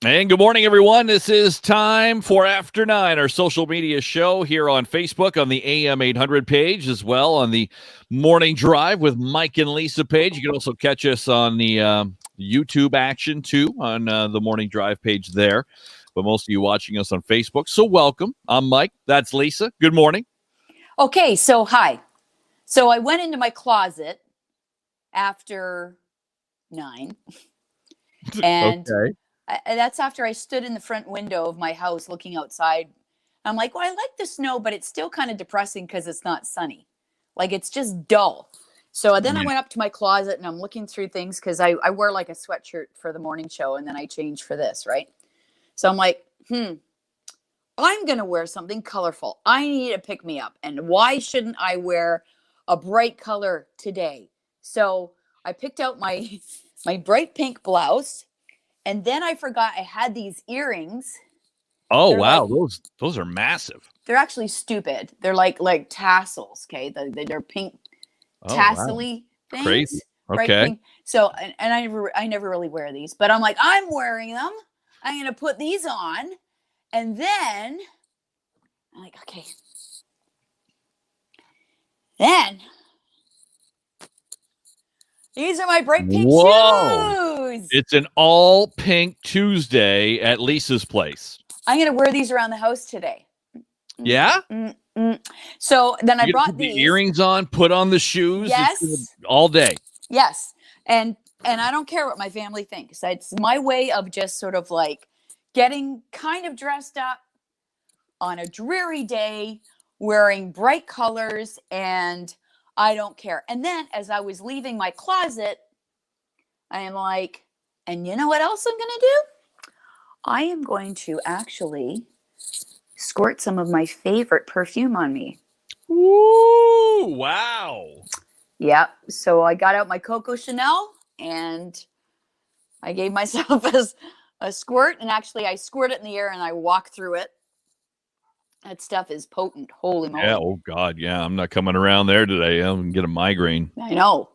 And good morning, everyone. This is time for After 9, our social media show here on Facebook on the AM800 page, as well on the Morning Drive with Mike and Lisa page. You can also catch us on the YouTube action, too, on the Morning Drive page there. But most of you watching us on Facebook, so welcome. I'm Mike. That's Lisa. Good morning. Okay, so hi. So I went into my closet after 9, and Okay. that's after I stood in the front window of my house looking outside. I'm like, well, I like the snow, but it's still kind of depressing because it's not sunny. Like, it's just dull. So then I went up to my closet and I'm looking through things because I wear like a sweatshirt for the morning show and then I change for this, right? So I'm like, I'm going to wear something colorful. I need to pick me up. And why shouldn't I wear a bright color today? So I picked out my bright pink blouse. And then I forgot I had these earrings. Oh, wow. Those are massive. They're actually stupid. They're like tassels, okay? They're pink tassel-y things. Crazy. Right? Okay. Pink. So, and I never really wear these. But I'm like, I'm wearing them. I'm going to put these on. And then I'm like, okay. Then these are my bright pink shoes. It's an all pink Tuesday at Lisa's place. I'm going to wear these around the house today. Yeah? So then I brought put these. The earrings on, put on the shoes. Yes. All day. Yes. And I don't care what my family thinks. It's my way of just sort of like getting kind of dressed up on a dreary day, wearing bright colors, and I don't care. And then as I was leaving my closet, I am like, and you know what else I'm going to do? I am going to actually squirt some of my favorite perfume on me. Ooh, wow. Yep. So I got out my Coco Chanel and I gave myself a squirt. And actually, I squirt it in the air and I walk through it. That stuff is potent. Holy moly. Yeah. Oh, God. Yeah. I'm not coming around there today. I'm going to get a migraine. I know.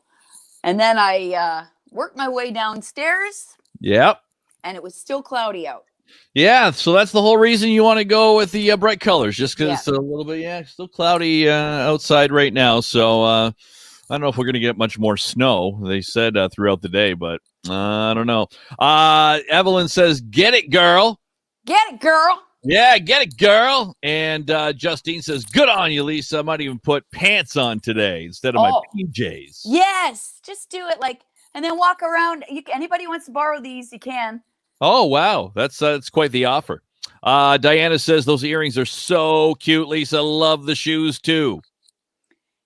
And then I worked my way downstairs. Yep. And it was still cloudy out. Yeah. So that's the whole reason you want to go with the bright colors, just because it's a little bit, still cloudy outside right now. So I don't know if we're going to get much more snow, they said throughout the day, but I don't know. Evelyn says, get it, girl. Get it, girl. Yeah, get it, girl. And Justine says, good on you, Lisa. I might even put pants on today instead of my PJs. Yes, just do it and then walk around. Anybody wants to borrow these, you can. Oh, wow. That's quite the offer. Diana says, those earrings are so cute, Lisa. Love the shoes, too.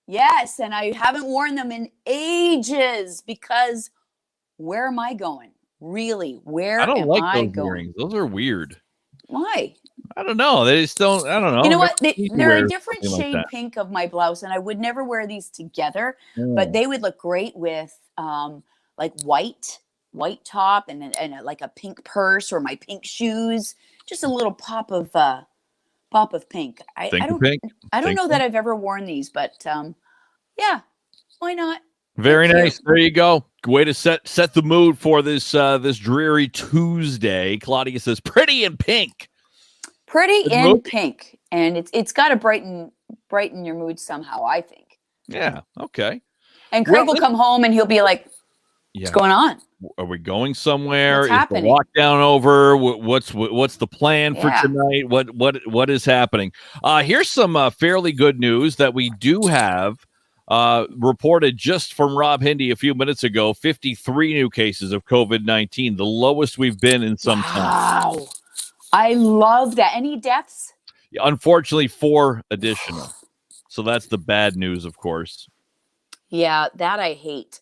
Yes, and I haven't worn them in ages because where am I going? Really, where am I going? I don't like those earrings. Those are weird. Why? I don't know. They just don't, I don't know. You know what? They're a different shade pink of my blouse, and I would never wear these together, but they would look great with like white top and like a pink purse or my pink shoes. Just a little pop of pink. I don't know that I've ever worn these, but yeah, why not? Very nice. There you go. Way to set the mood for this dreary Tuesday. Claudia says, pretty in pink. Pretty in pink, and it's got to brighten your mood somehow, I think. Yeah. Okay. And Craig will come home and he'll be like, "What's going on? Are we going somewhere? What's happening? Is the lockdown over? What's the plan for tonight? What is happening?" Here's some fairly good news that we do have reported just from Rob Hindy a few minutes ago. 53 new cases of COVID-19, the lowest we've been in some time. Wow. I love that. Any deaths? Unfortunately, 4 additional. So that's the bad news, of course. Yeah, that I hate.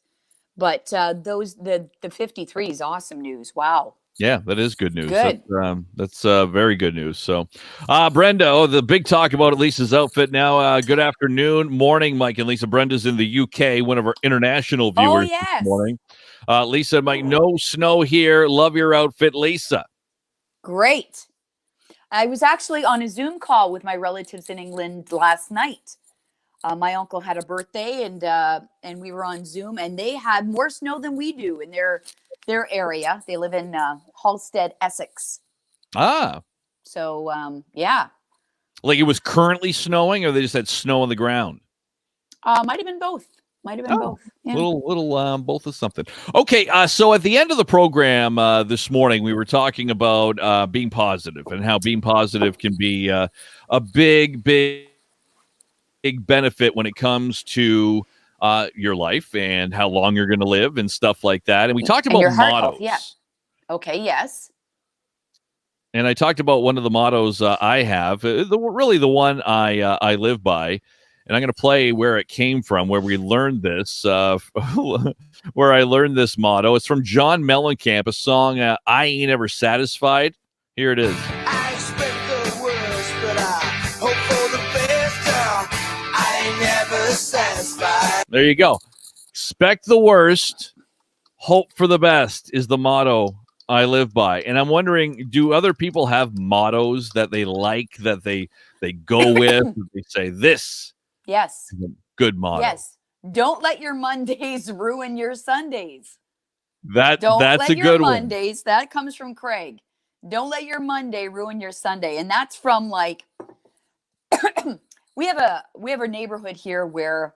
But the 53 is awesome news. Wow. Yeah, that is good news. Good. That's very good news. So, Brenda, the big talk about Lisa's outfit now. Good afternoon, morning, Mike and Lisa. Brenda's in the UK, one of our international viewers this morning. Lisa and Mike, no snow here. Love your outfit, Lisa. Great. I was actually on a Zoom call with my relatives in England last night. My uncle had a birthday, and we were on Zoom, and they had more snow than we do, and they're their area. They live in Halstead, Essex. Ah. So, yeah. Like it was currently snowing, or they just had snow on the ground? Might have been both. Might have been both. Yeah. Little both of something. Okay, so at the end of the program this morning, we were talking about being positive and how being positive can be a big benefit when it comes to your life and how long you're going to live and stuff like that. And we talked about your heart mottos. health, yeah. Okay, yes. And I talked about one of the mottos I have, really the one I live by. And I'm going to play where it came from, where we learned this, where I learned this motto. It's from John Mellencamp, a song, I Ain't Ever Satisfied. Here it is. I expect the worst, but I hope for the best. I ain't never satisfied. There you go. Expect the worst, hope for the best is the motto I live by. And I'm wondering, do other people have mottos that they like, that they go with? They say this. Yes. Good motto. Yes. Don't let your Mondays ruin your Sundays. That's a good one. Mondays, that comes from Craig. Don't let your Monday ruin your Sunday. And that's from like we have a neighborhood here where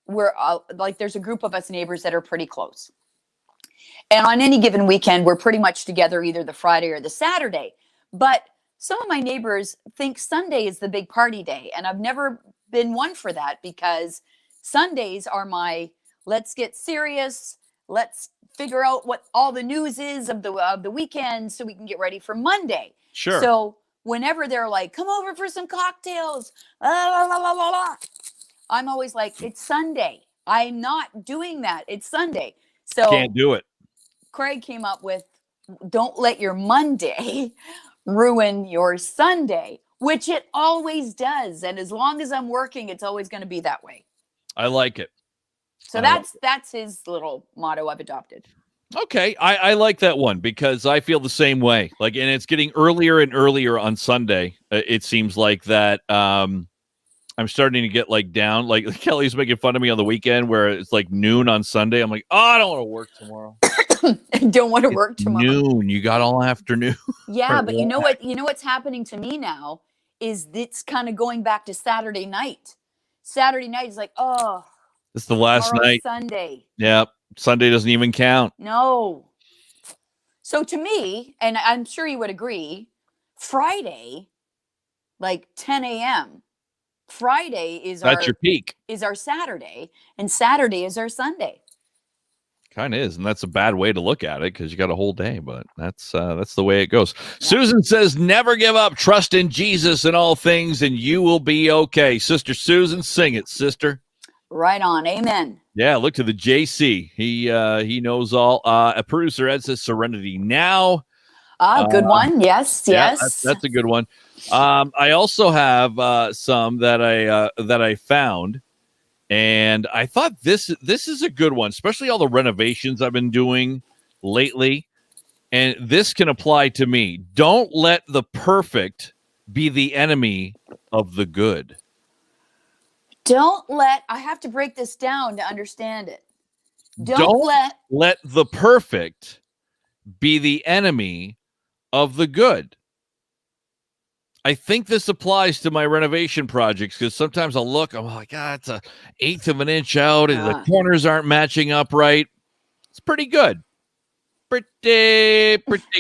we're like there's a group of us neighbors that are pretty close. And on any given weekend, we're pretty much together either the Friday or the Saturday. But some of my neighbors think Sunday is the big party day. And I've never been one for that, because Sundays are my let's get serious, let's figure out what all the news is of the weekend so we can get ready for Monday. Sure. So whenever they're like, come over for some cocktails, la, la, la, la, la, la, I'm always like, it's Sunday. I'm not doing that. It's Sunday. So can't do it. Craig came up with, don't let your Monday ruin your Sunday, which it always does. And as long as I'm working, it's always going to be that way. I like it. So that's his little motto I've adopted. Okay. I like that one because I feel the same way. Like, and it's getting earlier and earlier on Sunday. It seems like that. I'm starting to get like down. Like Kelly's making fun of me on the weekend where it's like noon on Sunday. I'm like, oh, I don't want to work tomorrow. Don't want to work tomorrow. Noon. You got all afternoon. Yeah, but you know what? You know what's happening to me now is it's kind of going back to Saturday night. Saturday night is like, oh, it's the last night. Sunday. Yeah, Sunday doesn't even count. No. So to me, and I'm sure you would agree, Friday, like 10 a.m. Friday is your peak. Is our Saturday, and Saturday is our Sunday. Kind of is, and that's a bad way to look at it because you got a whole day, but that's the way it goes. Yeah. Susan says, never give up. Trust in Jesus in all things, and you will be okay. Sister Susan, sing it, sister. Right on. Amen. Yeah, look to the JC. He knows all. A producer Ed says, Serenity Now. Good one. Yes, yeah, yes. That's a good one. I also have some that I found. And I thought this is a good one, especially all the renovations I've been doing lately. And this can apply to me. Don't let the perfect be the enemy of the good. I have to break this down to understand it. Don't let the perfect be the enemy of the good. I think this applies to my renovation projects because sometimes I'll look, I'm like, it's an 1/8 of an inch out and the corners aren't matching up right. It's pretty good. Pretty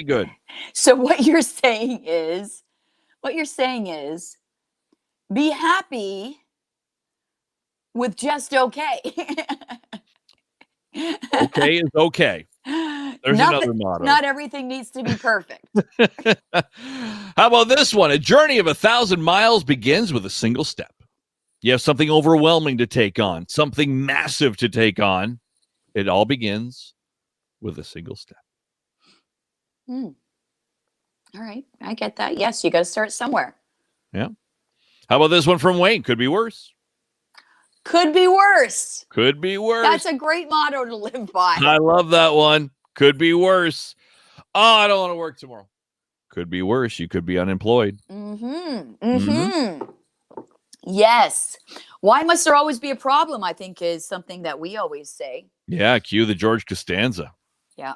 good. So what you're saying is be happy with just okay. Okay is okay. There's another motto. Not everything needs to be perfect. How about this one? A journey of 1,000 miles begins with a single step. You have something overwhelming to take on, something massive to take on. It all begins with a single step. All right. I get that. Yes, you got to start somewhere. Yeah. How about this one from Wayne? Could be worse. Could be worse. Could be worse. That's a great motto to live by. I love that one. Could be worse. Oh, I don't want to work tomorrow. Could be worse. You could be unemployed. Yes. Why must there always be a problem, I think, is something that we always say. Yeah, cue the George Costanza. Yeah.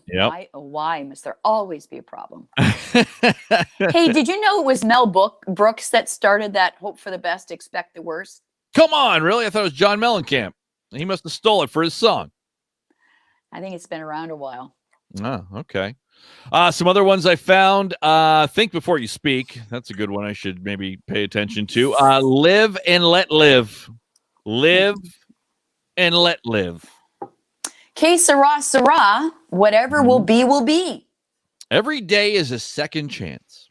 Yep. Why must there always be a problem? Hey, did you know it was Mel Brooks that started that "Hope for the best, expect the worst"? Come on, really? I thought it was John Mellencamp. He must have stole it for his song. I think it's been around a while. Oh, okay. Some other ones I found. Think before you speak. That's a good one I should maybe pay attention to. Live and let live. Live and let live. Que sera, sera. Whatever will be, will be. Every day is a second chance.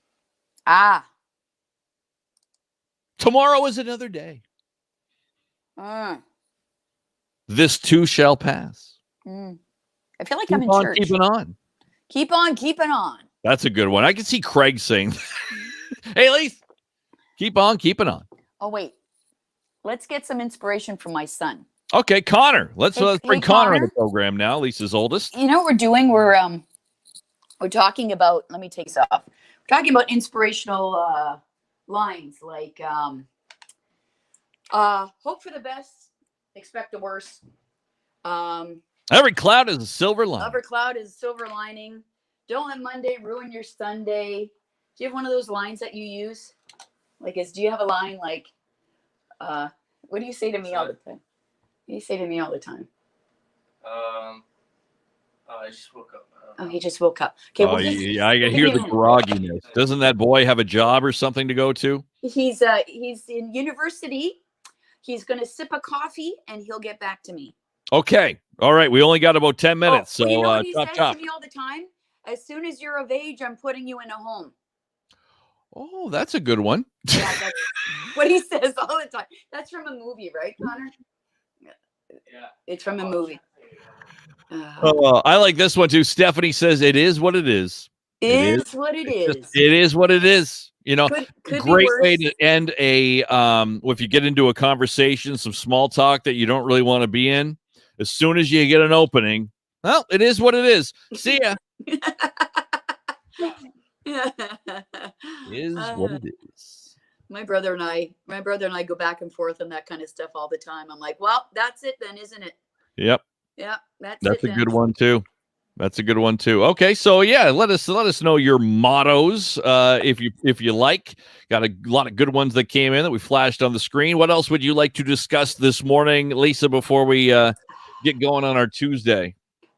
Ah. Tomorrow is another day. This too shall pass. I feel like Keep I'm in on church. keeping on. Keep on keeping on. That's a good one. I can see Craig saying, hey, Lise, keep on keeping on. Oh, wait. Let's get some inspiration from my son. Okay, Connor. Let's bring Connor on the Connor? program now. Lisa's oldest. You know what we're doing? We're talking about, let me take this off. We're talking about inspirational lines like hope for the best, expect the worst. Every cloud is a silver lining. Every cloud is a silver lining. Don't let Monday ruin your Sunday. Do you have one of those lines that you use? Like, do you have a line like, what do you say to me all the time? What do you say to me all the time? I just woke up. Oh, he just woke up. Okay, well, yeah, I hear the grogginess. Doesn't that boy have a job or something to go to? He's in university. He's going to sip a coffee and he'll get back to me. Okay. All right. We only got about 10 minutes. So, you know what he chop, says chop. to me all the time? As soon as you're of age, I'm putting you in a home. Oh, that's a good one. Yeah, that's what he says all the time. That's from a movie, right, Connor? Yeah. It's from a movie. I like this one too. Stephanie says, it is what it is. It is what it is. It is what it is. You know, could great be way worse. to end if you get into a conversation, some small talk that you don't really want to be in. As soon as you get an opening, well, it is what it is. See ya. Is what it is. My brother and I go back and forth on that kind of stuff all the time. I'm like, well, that's it then, isn't it? Yep. Yeah, that's a good one too. That's a good one too. Okay, so yeah, let us know your mottos if you like. Got a lot of good ones that came in that we flashed on the screen. What else would you like to discuss this morning, Lisa, before we get going on our Tuesday?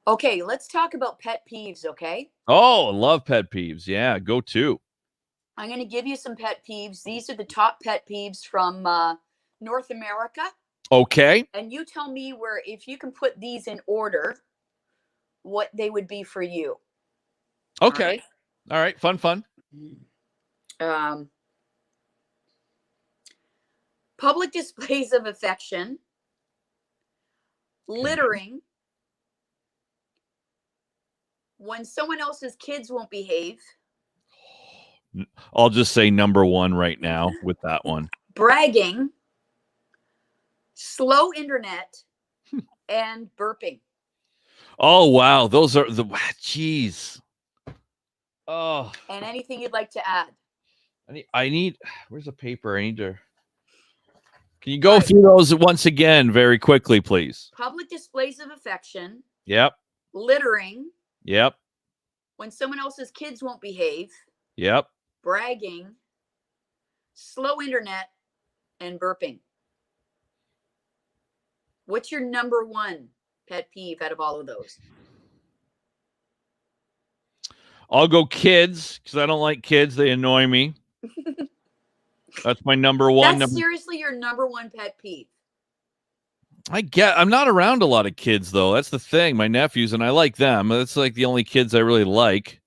Okay, let's talk about pet peeves, okay? Oh, I love pet peeves. Yeah, go to. I'm going to give you some pet peeves. These are the top pet peeves from North America. Okay. And you tell me if you can put these in order, what they would be for you. Okay. All right. Fun. Public displays of affection, littering, when someone else's kids won't behave. I'll just say number one right now with that one. Bragging, slow internet, and burping. Oh, wow. Those are the, geez. Oh. And anything you'd like to add? I need, where's the paper? Can you go through those once again very quickly, please? Public displays of affection. Yep. Littering. Yep. When someone else's kids won't behave. Yep. Bragging. Slow internet, and burping. What's your number one pet peeve out of all of those? I'll go kids because I don't like kids. They annoy me. That's my number one. That's seriously your number one pet peeve. I'm not around a lot of kids though. That's the thing. My nephews, and I like them. That's like the only kids I really like.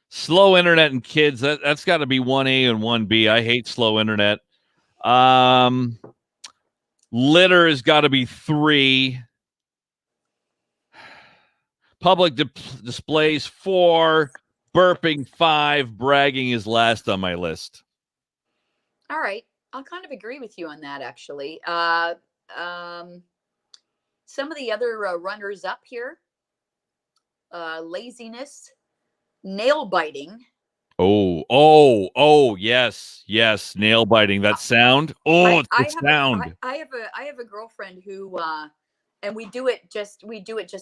Slow internet and kids. That's got to be 1A and 1B. I hate slow internet. Litter has got to be 3. Public displays 4. Burping 5. Bragging is last on my list. All right. I'll kind of agree with you on that, actually. Some of the other runners up here. Laziness. Nail biting. Oh, yes. Nail biting. That sound. Oh, it's good sound. I have a girlfriend who and we do it just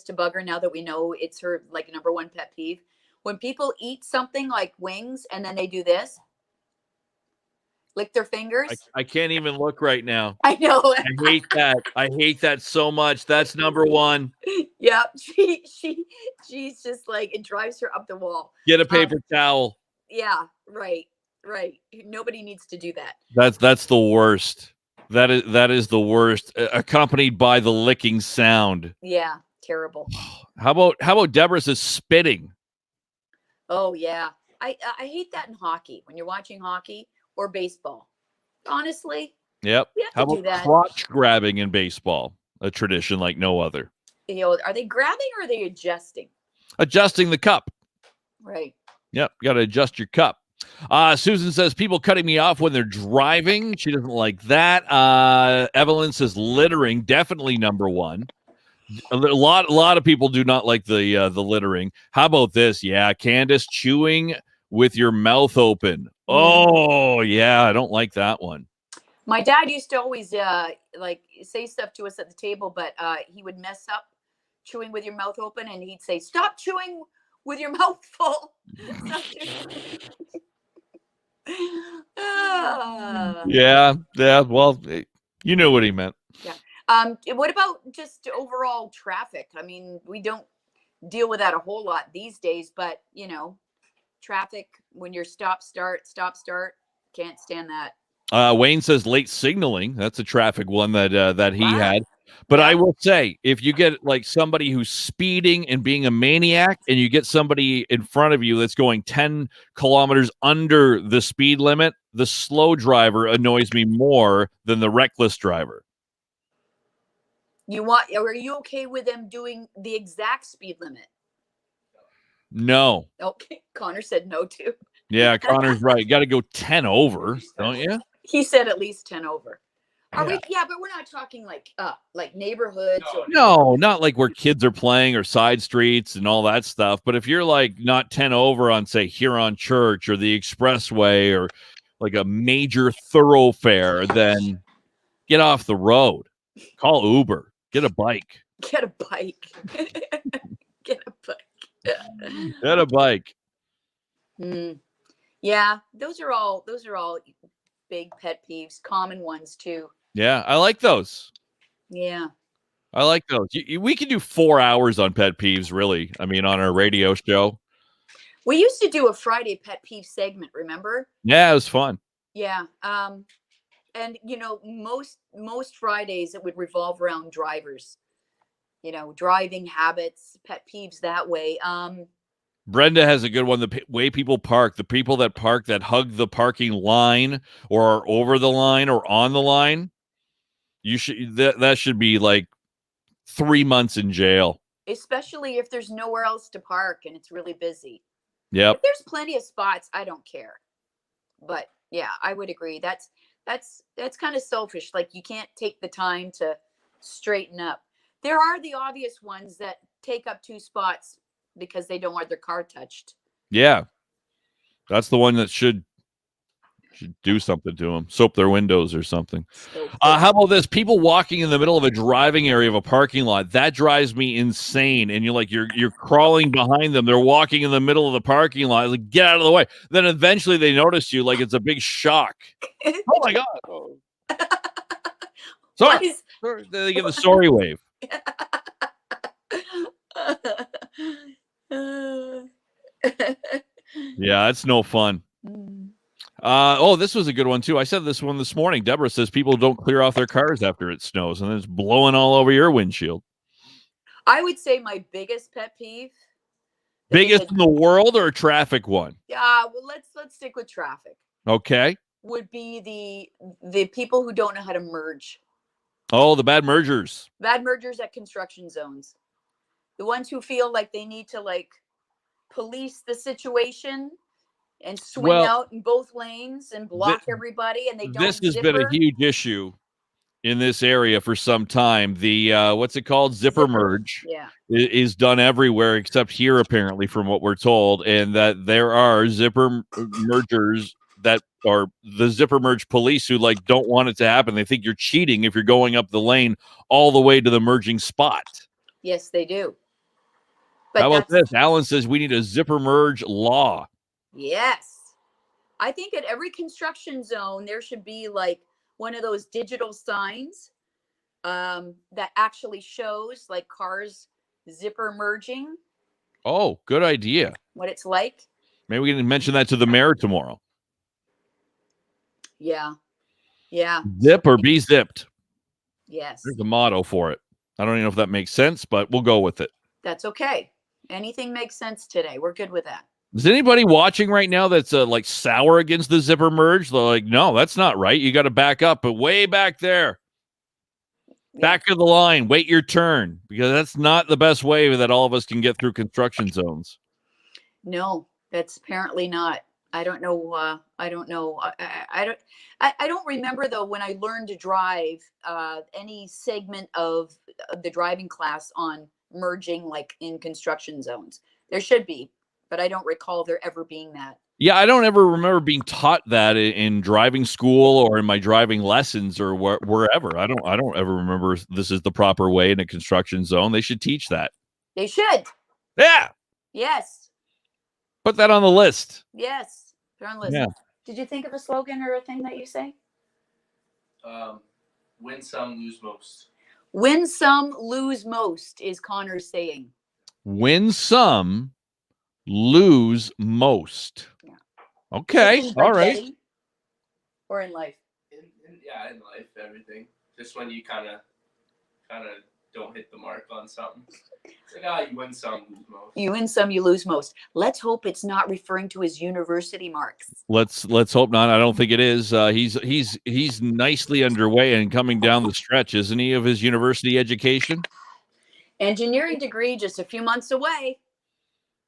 to bug her now that we know it's her like number one pet peeve. When people eat something like wings and then they do this, lick their fingers. I can't even look right now. I know. I hate that. I hate that so much. That's number one. Yeah, she's just like, it drives her up the wall. Get a paper towel. Yeah, right. Nobody needs to do that. That's the worst. That is the worst. Accompanied by the licking sound. Yeah, terrible. How about Deborah says spitting? Oh yeah, I hate that in hockey when you're watching hockey or baseball. Honestly. Yep. We have How to do about that. crotch grabbing in baseball? A tradition like no other. You know, are they grabbing or are they adjusting? Adjusting the cup. Right. Yep. Got to adjust your cup. Susan says people cutting me off when they're driving. She doesn't like that. Evelyn says littering, definitely number one. A lot of people do not like the littering. How about this? Yeah, Candace, chewing with your mouth open. Oh yeah, I don't like that one. My dad used to always like say stuff to us at the table, but he would mess up chewing with your mouth open, and he'd say, "Stop chewing with your mouth full." Yeah. Well, you know what he meant. Yeah. What about just overall traffic? I mean, we don't deal with that a whole lot these days, but you know, traffic when you're stop start, can't stand that. Wayne says late signaling. That's a traffic one that he Wow. had. But Yeah. I will say, if you get like somebody who's speeding and being a maniac, and you get somebody in front of you that's going 10 kilometers under the speed limit, the slow driver annoys me more than the reckless driver. Are you okay with them doing the exact speed limit? No. Okay. Connor said no too. Yeah, Connor's right. Got to go 10 over, don't you? He said at least 10 over. Are Yeah. we? Yeah, but we're not talking like neighborhoods. No, not like where kids are playing or side streets and all that stuff. But if you're like not 10 over on, say, Huron Church or the Expressway or like a major thoroughfare, then get off the road. Call Uber. Get a bike. Get a bike. Get a bike. Get a bike. Yeah, those are all big pet peeves, common ones too. Yeah, I like those. Yeah. I like those. We could do 4 hours on pet peeves, really. I mean, on our radio show. We used to do a Friday pet peeve segment, remember? Yeah, it was fun. Yeah. And you know, most Fridays it would revolve around drivers. You know, driving habits, pet peeves that way. Brenda has a good one. The way people park, the people that park that hug the parking line or are over the line or on the line, that should be like 3 months in jail. Especially if there's nowhere else to park and it's really busy. Yep. If there's plenty of spots, I don't care. But yeah, I would agree. That's kind of selfish. Like you can't take the time to straighten up. There are the obvious ones that take up 2 spots because they don't want their car touched. Yeah. That's the one that should do something to them. Soap their windows or something. How about this? People walking in the middle of a driving area of a parking lot. That drives me insane. And you're crawling behind them. They're walking in the middle of the parking lot. Like, get out of the way. Then eventually they notice you like it's a big shock. Oh my God. Oh. Sorry. They give the sorry wave. Yeah, that's no fun. This was a good one too. I said this one this morning. Deborah says people don't clear off their cars after it snows, and then it's blowing all over your windshield. I would say my biggest pet peeve. Biggest in the world or a traffic one? Yeah, well, let's stick with traffic. Okay. Would be the people who don't know how to merge. Oh, the bad mergers. Bad mergers at construction zones. The ones who feel like they need to like police the situation and swing out in both lanes and block everybody, and they don't. This has been a huge issue in this area for some time. The what's it called? Zipper merge. Yeah. Is done everywhere except here, apparently, from what we're told, and that there are zipper mergers that are the zipper merge police who like don't want it to happen. They think you're cheating if you're going up the lane all the way to the merging spot. Yes, they do. But how about this? Alan says we need a zipper merge law. Yes. I think at every construction zone, there should be like one of those digital signs that actually shows like cars zipper merging. Oh, good idea. What it's like. Maybe we can mention that to the mayor tomorrow. Yeah. Yeah. Zip or be zipped. Yes. There's a motto for it. I don't even know if that makes sense, but we'll go with it. That's okay. Anything makes sense today. We're good with that. Is anybody watching right now that's like sour against the zipper merge? They're like, no, that's not right. You got to back up, but way back there. Back of the line, wait your turn, because that's not the best way that all of us can get through construction zones. No, that's apparently not. I don't know. I don't know. I don't remember though when I learned to drive any segment of the driving class on merging like in construction zones. There should be, but I don't recall there ever being that. Yeah, I don't ever remember being taught that in driving school or in my driving lessons or wherever. I don't ever remember this is the proper way in a construction zone. They should teach that. They should. Yeah. Yes. Put that on the list. Yes. They're on the list. Yeah. Did you think of a slogan or a thing that you say? Win some, lose most. Win some, lose most is Connor's saying. Win some, lose most. Yeah. Okay. All right. Or in life. In life, everything. Just when you kind of don't hit the mark on something. It's like, you win some, lose most. You win some, you lose most. Let's hope it's not referring to his university marks. Let's hope not. I don't think it is. He's nicely underway and coming down the stretch, isn't he, of his university education? Engineering degree just a few months away.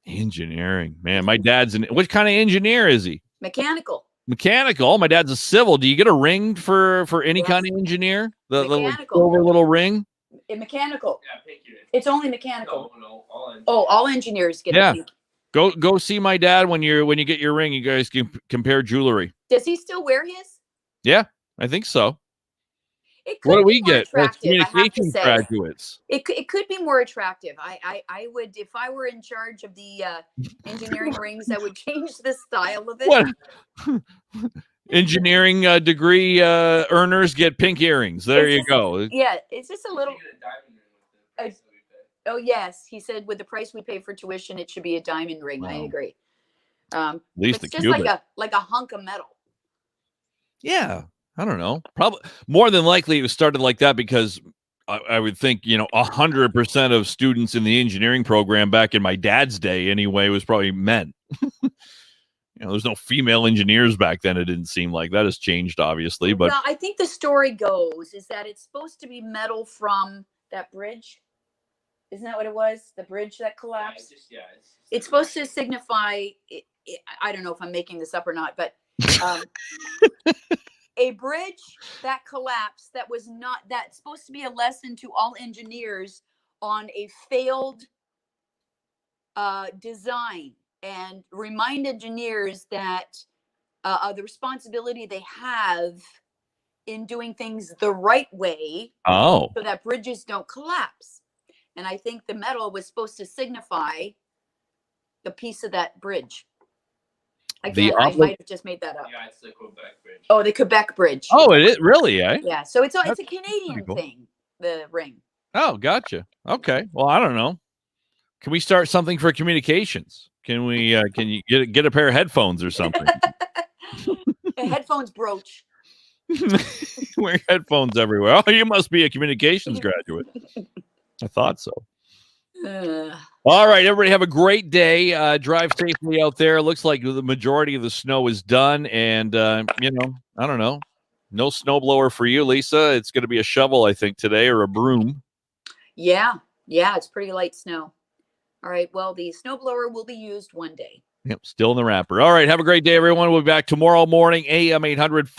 Engineering, man. My dad's what kind of engineer is he? Mechanical. Mechanical. My dad's a civil. Do you get a ring for any kind of engineer? The little ring. Mechanical. Yeah, pick your. It's only mechanical. No, all engineers. Oh, all engineers get a pink. Go see my dad when you get your ring. You guys can compare jewelry. Does he still wear his? Yeah, I think so. What do we get? That's communications graduates. It could be more attractive. I would, if I were in charge of the engineering rings, I would change the style of it. What? Engineering degree earners get pink earrings. There you go. Yeah, it's just a little. You get a diamond ring with the price that we pay. Oh yes, he said with the price we pay for tuition, it should be a diamond ring. Wow. I agree. At least it's just like a hunk of metal. Yeah. I don't know. Probably more than likely it was started like that because I would think, 100% of students in the engineering program back in my dad's day anyway was probably men. There's no female engineers back then. It didn't seem like that has changed, obviously. But well, I think the story goes is that it's supposed to be metal from that bridge. Isn't that what it was? The bridge that collapsed? It's supposed to signify, I don't know if I'm making this up or not, but a bridge that collapsed that's supposed to be a lesson to all engineers on a failed design and remind engineers that the responsibility they have in doing things the right way so that bridges don't collapse. And I think the metal was supposed to signify the piece of that bridge. Again, I might have just made that up. Yeah, it's the Quebec Bridge. Oh, the Quebec Bridge. Oh, it is really, eh? Yeah, so it's a Canadian thing, the ring. Oh, gotcha. Okay. Well, I don't know. Can we start something for communications? Can we? Can you get a pair of headphones or something? A headphones brooch. Wear headphones everywhere. Oh, you must be a communications graduate. I thought so. All right, everybody have a great day. Drive safely out there. Looks like the majority of the snow is done. And, I don't know. No snowblower for you, Lisa. It's going to be a shovel, I think, today or a broom. Yeah, it's pretty light snow. All right, well, the snowblower will be used one day. Yep, still in the wrapper. All right, have a great day, everyone. We'll be back tomorrow morning, AM 800.